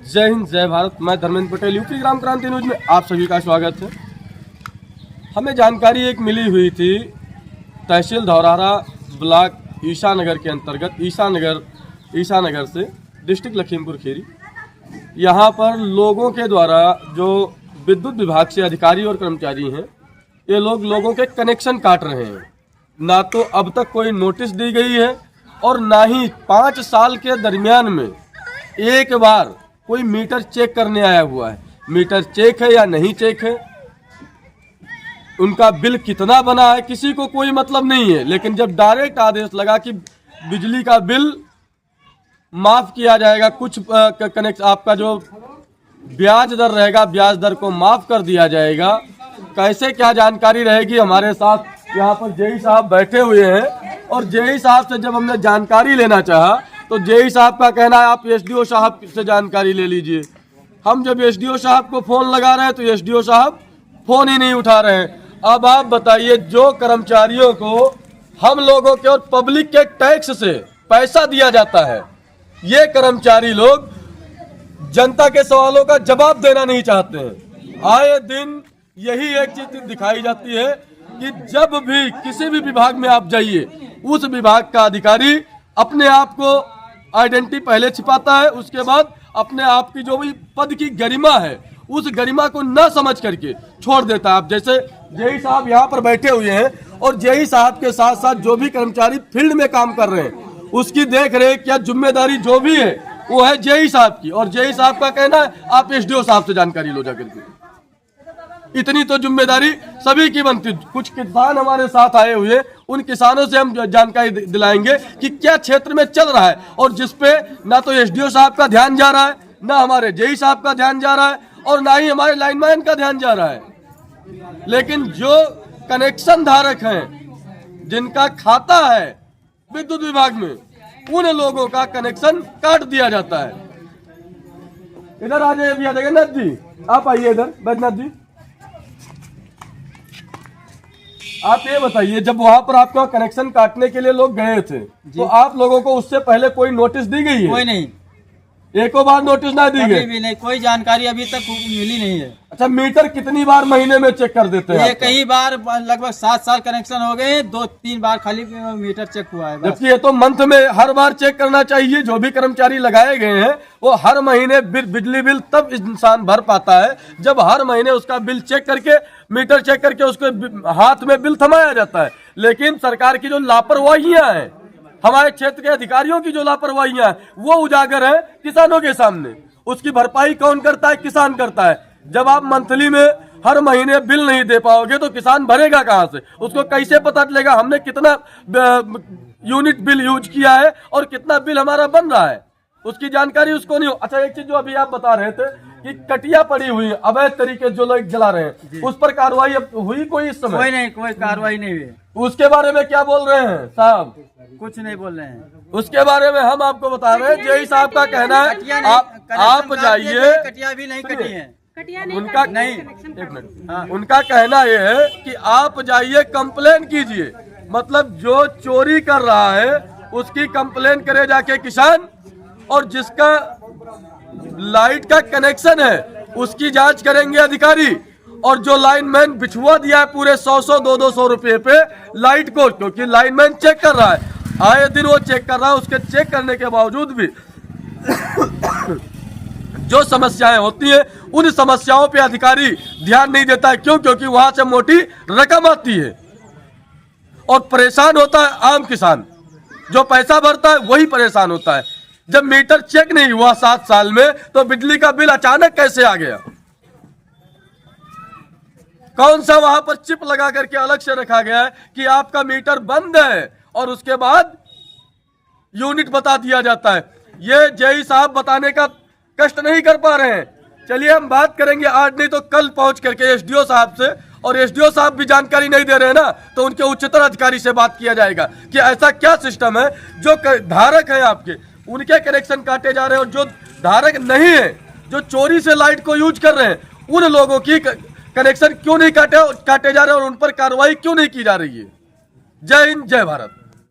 जय हिंद जय भारत। मैं धर्मेंद्र पटेल, यूपी ग्राम क्रांति न्यूज में आप सभी का स्वागत है। हमें जानकारी एक मिली हुई थी तहसील धौरहरा ब्लॉक ईसानगर के अंतर्गत ईसानगर से डिस्ट्रिक्ट लखीमपुर खीरी। यहाँ पर लोगों के द्वारा जो विद्युत विभाग से अधिकारी और कर्मचारी हैं, ये लोगों के कनेक्शन काट रहे हैं। ना तो अब तक कोई नोटिस दी गई है और ना ही 5 साल के दरमियान में एक बार कोई मीटर चेक करने आया हुआ है। मीटर चेक है या नहीं चेक है, उनका बिल कितना बना है, किसी को कोई मतलब नहीं है। लेकिन जब डायरेक्ट आदेश लगा कि बिजली का बिल माफ किया जाएगा, कुछ कनेक्ट आपका जो ब्याज दर रहेगा, ब्याज दर को माफ कर दिया जाएगा। कैसे क्या जानकारी रहेगी, हमारे साथ यहाँ पर जेई साहब बैठे हुए हैं और जेई साहब से जब हमने जानकारी लेना चाहा तो जेई साहब का कहना है आप एसडीओ साहब से जानकारी ले लीजिए। हम जब एसडीओ साहब को फोन लगा रहे हैं तो एसडीओ साहब फोन ही नहीं उठा रहे हैं। अब आप बताइए, जो कर्मचारियों को हम लोगों के और पब्लिक के टैक्स से पैसा दिया जाता है, ये कर्मचारी लोग जनता के सवालों का जवाब देना नहीं चाहते हैं। आए दिन यही एक चीज दिखाई जाती है कि जब भी किसी भी विभाग में आप जाइए, उस विभाग का अधिकारी अपने आप को आइडेंटिटी पहले छिपाता है, उसके बाद अपने आप की जो भी पद की गरिमा है उस गरिमा को न समझ करके छोड़ देता है। आप जैसे जेई साहब यहाँ पर बैठे हुए हैं और जेई साहब के साथ साथ जो भी कर्मचारी फील्ड में काम कर रहे हैं, उसकी देख रेख या जिम्मेदारी जो भी है वो है जेई साहब की। और जेई साहब का कहना है आप एसडीओ साहब से जानकारी लो जाकर के। इतनी तो जिम्मेदारी सभी की बनती। कुछ किसान हमारे साथ आए हुए, उन किसानों से हम जानकारी दिलाएंगे कि क्या क्षेत्र में चल रहा है और जिसपे ना तो एसडीओ साहब का ध्यान जा रहा है, ना हमारे जेई साहब का ध्यान जा रहा है और ना ही हमारे लाइनमैन का ध्यान जा रहा है। लेकिन जो कनेक्शन धारक हैं, जिनका खाता है विद्युत विभाग में, उन लोगों का कनेक्शन काट दिया जाता है। इधर आ जाइए भैया, जगन्नाथ जी आप आइए इधर। बैजनाथ जी आप ये बताइए, जब वहाँ पर आपका कनेक्शन काटने के लिए लोग गए थे तो आप लोगों को उससे पहले कोई नोटिस दी गई है? कोई नहीं, एको बार नोटिस ना दी गई? भी नहीं, कोई जानकारी अभी तक मिली नहीं है। अच्छा, मीटर कितनी बार महीने में चेक कर देते हैं? ये कई बार, लगभग 7 साल कनेक्शन हो गए, 2-3 बार खाली मीटर चेक हुआ है। जबकि ये तो मंथ में हर बार चेक करना चाहिए। जो भी कर्मचारी लगाए गए हैं वो हर महीने बिजली बिल तब इंसान भर पाता है जब हर महीने उसका बिल चेक करके, मीटर चेक करके उसको हाथ में बिल थमाया जाता है। लेकिन सरकार की जो लापरवाहियां हैं, हमारे क्षेत्र के अधिकारियों की जो लापरवाहियां हैं, वो उजागर है किसानों के सामने। उसकी भरपाई कौन करता है? किसान करता है। जब आप मंथली में हर महीने बिल नहीं दे पाओगे तो किसान भरेगा कहां से? उसको कैसे पता चलेगा हमने कितना यूनिट बिल यूज किया है और कितना बिल हमारा बन रहा है? उसकी जानकारी उसको नहीं हो। अच्छा, एक चीज जो अभी आप बता रहे थे कि कटिया पड़ी हुई है, अवैध तरीके जो लोग जला रहे हैं, उस पर कार्रवाई अब हुई कोई इस समय? कोई नहीं, कोई कार्रवाई नहीं हुई। उसके बारे में क्या बोल रहे हैं साहब? कुछ नहीं बोल रहे हैं उसके बारे में। हम आपको बता रहे हैं, जेई साहब का कहना है आप जाइए। कटिया भी नहीं कटी है उनका नहीं, एक मिनट, हाँ, उनका कहना यह है कि आप जाइए कंप्लेन कीजिए। मतलब जो चोरी कर रहा है उसकी कंप्लेन करे जाके किसान, और जिसका लाइट का कनेक्शन है उसकी जांच करेंगे अधिकारी। और जो लाइनमैन बिछुआ दिया है पूरे 100-100, 200 रुपए पे लाइट को, क्योंकि लाइनमैन चेक कर रहा है, आए दिन वो चेक कर रहा है, उसके चेक करने के बावजूद भी जो समस्याएं होती हैं उन समस्याओं पे अधिकारी ध्यान नहीं देता है। क्यों? क्योंकि वहां से मोटी रकम आती है और परेशान होता है आम किसान। जो पैसा भरता है वही परेशान होता है। जब मीटर चेक नहीं हुआ 7 साल में तो बिजली का बिल अचानक कैसे आ गया? कौन सा वहां पर चिप लगा करके अलग से रखा गया है कि आपका मीटर बंद है और उसके बाद यूनिट बता दिया जाता है? ये जेई साहब बताने का कष्ट नहीं कर पा रहे हैं। चलिए हम बात करेंगे आज नहीं तो कल पहुंच करके एसडीओ साहब से, और एसडीओ साहब भी जानकारी नहीं दे रहे हैं ना, तो उनके उच्चतर अधिकारी से बात किया जाएगा कि ऐसा क्या सिस्टम है जो धारक है आपके, उनके कनेक्शन काटे जा रहे हैं और जो धारक नहीं है, जो चोरी से लाइट को यूज कर रहे हैं, उन लोगों की कनेक्शन क्यों नहीं काटे जा रहे हैं और उन पर कार्रवाई क्यों नहीं की जा रही है? जय हिंद जय भारत।